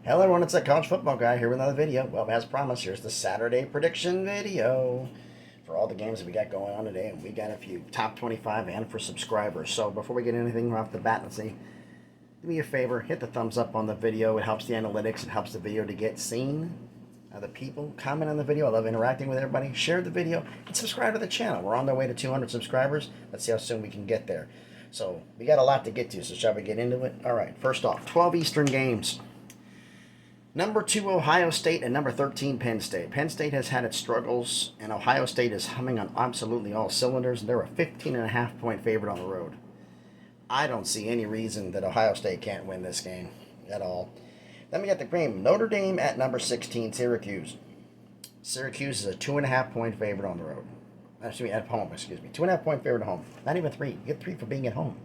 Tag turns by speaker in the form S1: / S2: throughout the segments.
S1: Hello everyone, it's that college football guy here with another video. Well, as promised, here's the Saturday prediction video for all the games that we got going on today. And we got a few top 25 and for subscribers. So before we get anything off the bat, let's see. Do me a favor, hit the thumbs up on the video. It helps the analytics. It helps the video to get seen. Other people comment on the video. I love interacting with everybody. Share the video and subscribe to the channel. We're on the way to 200 subscribers. Let's see how soon we can get there. So we got a lot to get to, so shall we get into it? All right, first off, 12 Eastern games. Number 2, Ohio State, and number 13, Penn State. Penn State has had its struggles, and Ohio State is humming on absolutely all cylinders. They're a 15.5-point favorite on the road. I don't see any reason that Ohio State can't win this game at all. Then we got the game. Notre Dame at number 16, Syracuse. Syracuse is a 2.5-point favorite on the road. Excuse me, at home, 2.5-point favorite at home. Not even 3. You get 3 for being at home.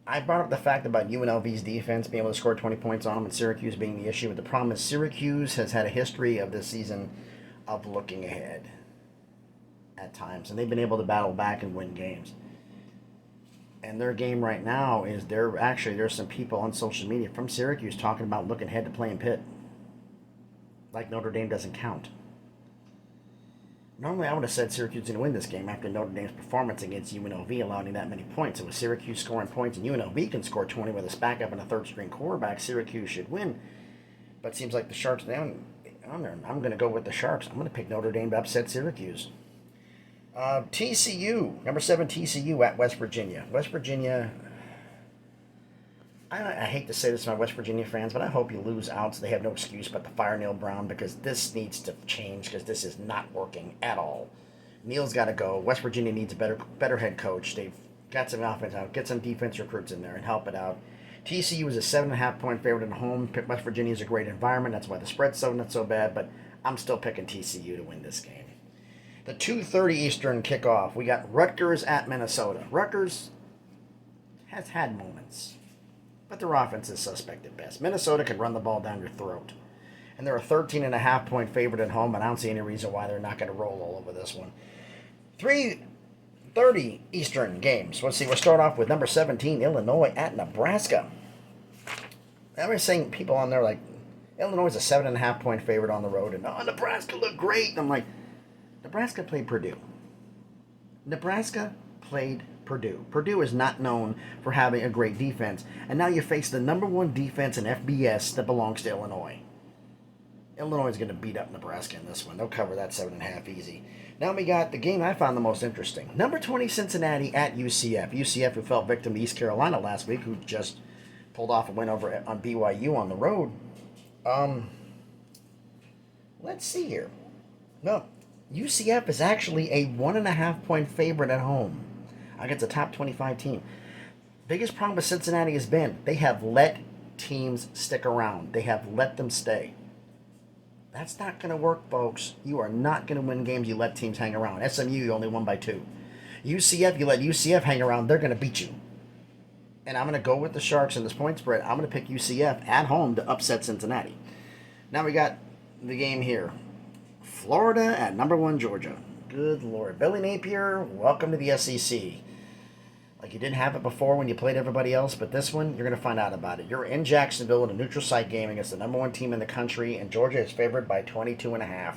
S1: I brought up the fact about UNLV's defense being able to score 20 points on them and Syracuse being the issue. But the problem is Syracuse has had a history of this season of looking ahead at times. And they've been able to battle back and win games. And their game right now is there's some people on social media from Syracuse talking about looking ahead to playing Pitt. Like Notre Dame doesn't count. Normally, I would have said Syracuse is going to win this game after Notre Dame's performance against UNLV allowing that many points. So with Syracuse scoring points and UNLV can score 20 with a backup and a third-string quarterback, Syracuse should win. But it seems like the Sharks, I'm going to go with the Sharks. I'm going to pick Notre Dame to upset Syracuse. TCU, number 7 TCU at West Virginia. West Virginia, I hate to say this to my West Virginia fans, but I hope you lose out so they have no excuse but to fire Neil Brown, because this needs to change, because this is not working at all. Neil's got to go. West Virginia needs a better head coach. They've got some offense out. Get some defense recruits in there and help it out. TCU is a 7.5-point favorite at home. West Virginia is a great environment. That's why the spread's not so bad, but I'm still picking TCU to win this game. The 2:30 Eastern kickoff, we got Rutgers at Minnesota. Rutgers has had moments, but their offense is suspect at best. Minnesota can run the ball down your throat. And they're a 13.5-point favorite at home, and I don't see any reason why they're not going to roll all over this one. 3:30 Eastern games. Let's see, we'll start off with number 17, Illinois at Nebraska. Everybody's saying, people on there like, Illinois is a 7.5-point favorite on the road, and Nebraska looked great. And I'm like, Nebraska played Purdue. Nebraska played Purdue. Purdue is not known for having a great defense. And now you face the number 1 defense in FBS that belongs to Illinois. Illinois is going to beat up Nebraska in this one. They'll cover that 7.5 easy. Now we got the game I found the most interesting. Number 20 Cincinnati at UCF. UCF, who fell victim to East Carolina last week, who just pulled off a win over on BYU on the road. Let's see here. No, UCF is actually a 1.5-point favorite at home against a top 25 team. Biggest problem with Cincinnati has been they have let teams stick around. They have let them stay. That's not going to work, folks. You are not going to win games you let teams hang around. SMU, you only won by 2. UCF, you let UCF hang around, they're going to beat you. And I'm going to go with the Sharks in this point spread. I'm going to pick UCF at home to upset Cincinnati. Now we got the game here. Florida at number 1 Georgia. Good Lord. Billy Napier, welcome to the SEC. Like you didn't have it before when you played everybody else, but this one, you're going to find out about it. You're in Jacksonville in a neutral site game against the number 1 team in the country, and Georgia is favored by 22.5.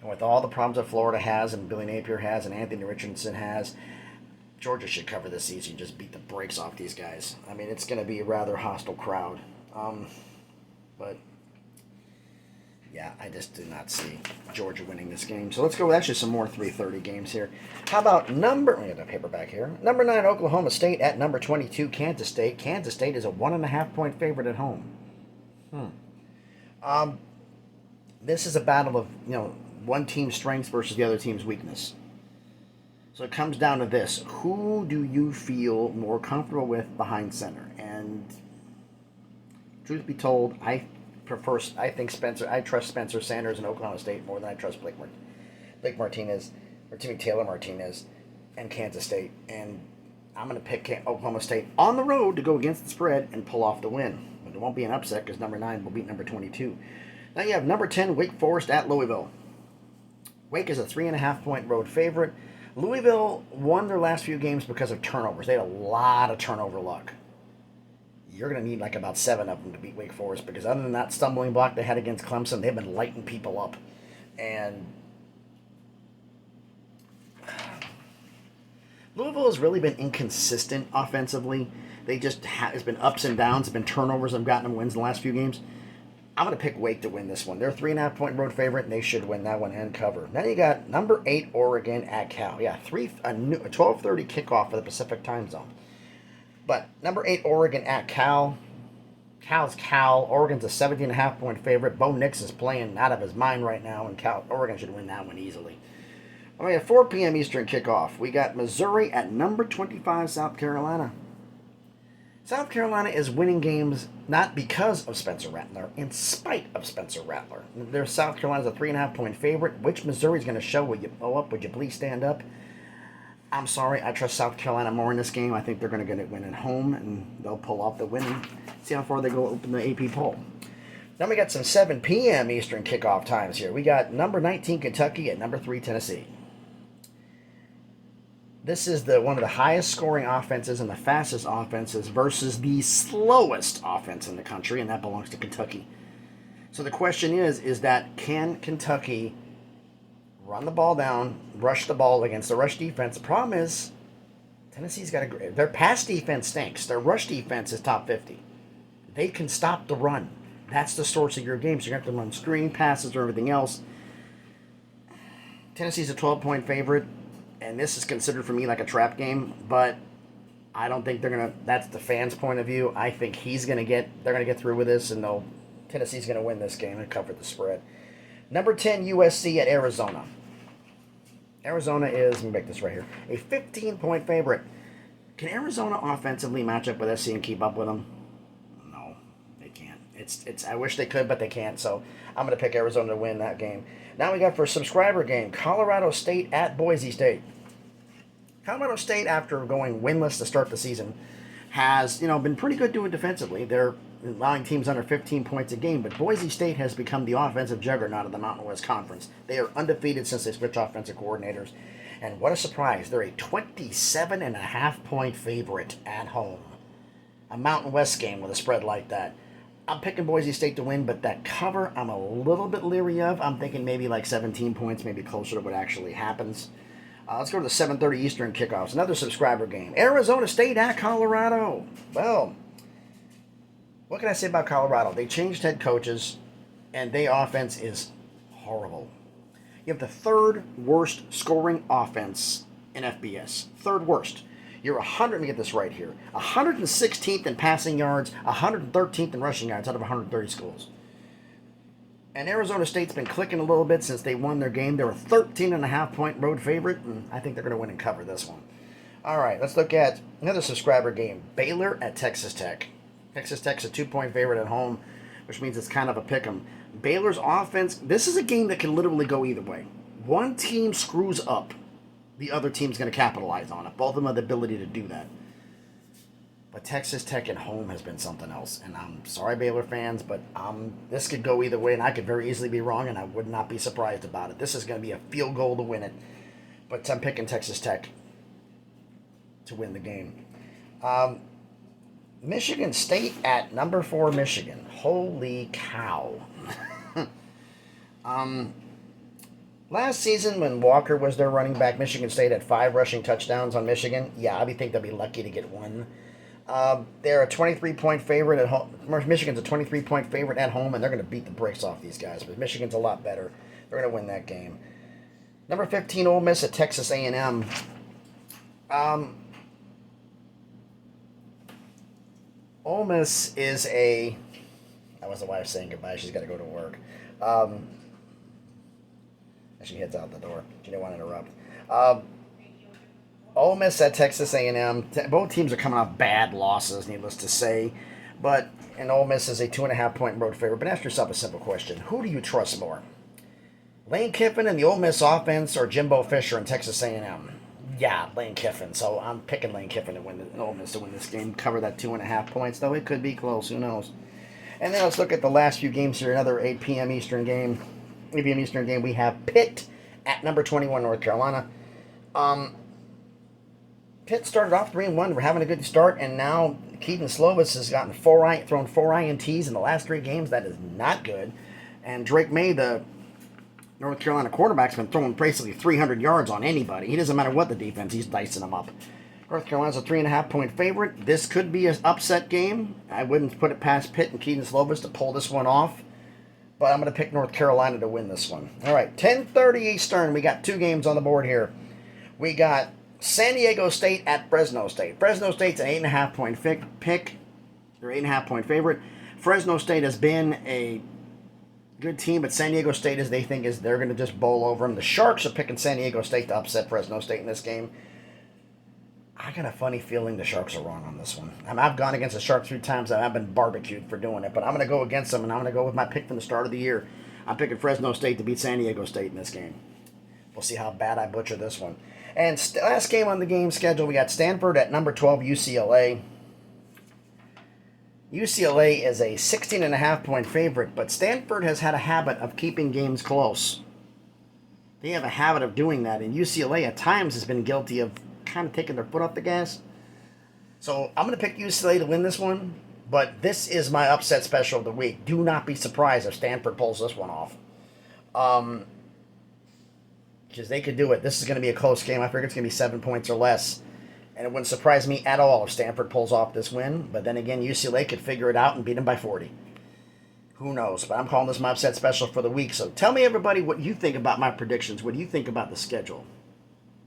S1: And with all the problems that Florida has, and Billy Napier has, and Anthony Richardson has, Georgia should cover this season. Just beat the brakes off these guys. I mean, it's going to be a rather hostile crowd. But yeah, I just do not see Georgia winning this game. So let's go with actually some more 3:30 games here. How about we got a paperback here. Number 9, Oklahoma State at number 22, Kansas State. Kansas State is a 1.5-point favorite at home. This is a battle of, one team's strengths versus the other team's weakness. So it comes down to this. Who do you feel more comfortable with behind center? And truth be told, I trust Spencer Sanders in Oklahoma State more than I trust Taylor Martinez and Kansas State. And I'm going to pick Oklahoma State on the road to go against the spread and pull off the win. But it won't be an upset because number 9 will beat number 22. Now you have number 10 Wake Forest at Louisville. Wake is a 3.5-point road favorite. Louisville won their last few games because of turnovers. They had a lot of turnover luck. you're going to need like about 7 of them to beat Wake Forest, because other than that stumbling block they had against Clemson, they've been lighting people up. And Louisville has really been inconsistent offensively. They just it's been ups and downs. It's been turnovers. Have gotten them wins in the last few games. I'm going to pick Wake to win this one. They're a 3.5-point road favorite, and they should win that one and cover. Then you got number 8 Oregon at Cal. Yeah, a 12:30 kickoff for the Pacific time zone. But number 8 Oregon at Cal. Cal's Cal. Oregon's a 17.5-point favorite. Bo Nix is playing out of his mind right now, and Oregon should win that one easily. All right, at 4 p.m. Eastern kickoff, we got Missouri at number 25 South Carolina. South Carolina is winning games not because of Spencer Rattler, in spite of Spencer Rattler. Their South Carolina's a 3.5-point favorite. Which Missouri's going to show? Will you blow up? Would you please stand up? I'm sorry, I trust South Carolina more in this game. I think they're going to get it win at home, and they'll pull off the win and see how far they go open the AP poll. Then we got some 7 p.m. Eastern kickoff times here. We got number 19 Kentucky at number 3 Tennessee. This is one of the highest scoring offenses and the fastest offenses versus the slowest offense in the country, and that belongs to Kentucky. So the question is that can Kentucky run the ball down, rush the ball against the rush defense? The problem is Tennessee's got their pass defense stinks. Their rush defense is top 50. They can stop the run. That's the source of your game. So you're going to have to run screen passes or everything else. Tennessee's a 12-point favorite. And this is considered for me like a trap game, but I don't think they're gonna. That's the fans' point of view. I think they're gonna get through with this, and Tennessee's gonna win this game and cover the spread. Number 10 USC at Arizona. Arizona is, let me make this right here, a 15-point favorite. Can Arizona offensively match up with SC and keep up with them? No, they can't. It's. I wish they could, but they can't. So I'm gonna pick Arizona to win that game. Now we got for a subscriber game, Colorado State at Boise State. Colorado State, after going winless to start the season, has been pretty good doing defensively. They're allowing teams under 15 points a game, but Boise State has become the offensive juggernaut of the Mountain West Conference. They are undefeated since they switched offensive coordinators, and what a surprise. They're a 27.5-point favorite at home. A Mountain West game with a spread like that. I'm picking Boise State to win, but that cover I'm a little bit leery of. I'm thinking maybe like 17 points, maybe closer to what actually happens. Let's go to the 7:30 Eastern kickoffs. Another subscriber game. Arizona State at Colorado. Well, what can I say about Colorado? They changed head coaches, and their offense is horrible. You have the 3rd worst scoring offense in FBS. 3rd worst. You're let me get this right here, 116th in passing yards, 113th in rushing yards out of 130 schools. And Arizona State's been clicking a little bit since they won their game. They're a 13.5-point road favorite, and I think they're going to win and cover this one. All right, let's look at another subscriber game. Baylor at Texas Tech. Texas Tech's a 2-point favorite at home, which means it's kind of a pick 'em. Baylor's offense, this is a game that can literally go either way. One team screws up, the other team's going to capitalize on it. Both of them have the ability to do that. But Texas Tech at home has been something else. And I'm sorry, Baylor fans, but this could go either way, and I could very easily be wrong, and I would not be surprised about it. This is going to be a field goal to win it. But I'm picking Texas Tech to win the game. Michigan State at number 4 Michigan. Holy cow. Last season when Walker was their running back, Michigan State had 5 rushing touchdowns on Michigan. Yeah, I think they'll be lucky to get 1. They're a 23-point favorite at home. Michigan's a 23-point favorite at home, and they're going to beat the brakes off these guys. But Michigan's a lot better. They're going to win that game. Number 15, Ole Miss at Texas A&M. Ole Miss is a... That was the wife saying goodbye. She's got to go to work. She heads out the door. She didn't want to interrupt. Ole Miss at Texas A&M. Both teams are coming off bad losses, needless to say. And Ole Miss is a 2.5-point road favorite. But ask yourself a simple question. Who do you trust more? Lane Kiffin and the Ole Miss offense, or Jimbo Fisher and Texas A&M? Yeah, Lane Kiffin. So I'm picking Lane Kiffin to win Ole Miss to win this game. Cover that 2.5 points, though it could be close. Who knows? And then let's look at the last few games here. Another 8 p.m. Eastern game. 8 p.m. Eastern game. We have Pitt at number 21 North Carolina. Pitt started off 3-1. We're having a good start, and now Keaton Slovis has gotten thrown 4 INTs in the last 3 games. That is not good. And Drake May, the North Carolina quarterback's been throwing basically 300 yards on anybody. He doesn't matter what the defense, he's dicing them up. North Carolina's a 3.5-point favorite. This could be an upset game. I wouldn't put it past Pitt and Keaton Slovis to pull this one off. But I'm going to pick North Carolina to win this one. All right, 10:30 Eastern. We got 2 games on the board here. We got San Diego State at Fresno State. Fresno State's an 8.5-point pick. They're 8.5-point favorite. Fresno State has been a good team, but San Diego State they're going to just bowl over them. The Sharks are picking San Diego State to upset Fresno State in this game. I got a funny feeling the Sharks are wrong on this one. I've gone against the Sharks 3 times, and I've been barbecued for doing it, but I'm going to go against them, and I'm going to go with my pick from the start of the year. I'm picking Fresno State to beat San Diego State in this game. We'll see how bad I butcher this one. And last game on the game schedule, we got Stanford at number 12, UCLA. UCLA is a 16.5-point favorite, but Stanford has had a habit of keeping games close. They have a habit of doing that, and UCLA at times has been guilty of kind of taking their foot off the gas. So I'm going to pick UCLA to win this one, but this is my upset special of the week. Do not be surprised if Stanford pulls this one off. Because they could do it. This is going to be a close game. I figure it's going to be 7 points or less. And it wouldn't surprise me at all if Stanford pulls off this win. But then again, UCLA could figure it out and beat them by 40. Who knows? But I'm calling this my upset special for the week. So tell me, everybody, what you think about my predictions. What do you think about the schedule?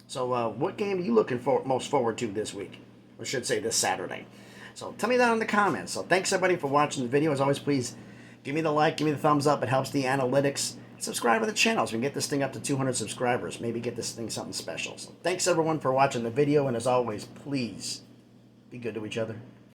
S1: So what game are you looking most forward to this week? Or I should say this Saturday. So tell me that in the comments. So thanks, everybody, for watching the video. As always, please give me the like, give me the thumbs up. It helps the analytics. Subscribe to the channel so we can get this thing up to 200 subscribers. Maybe get this thing something special. So thanks, everyone, for watching the video. And as always, please be good to each other.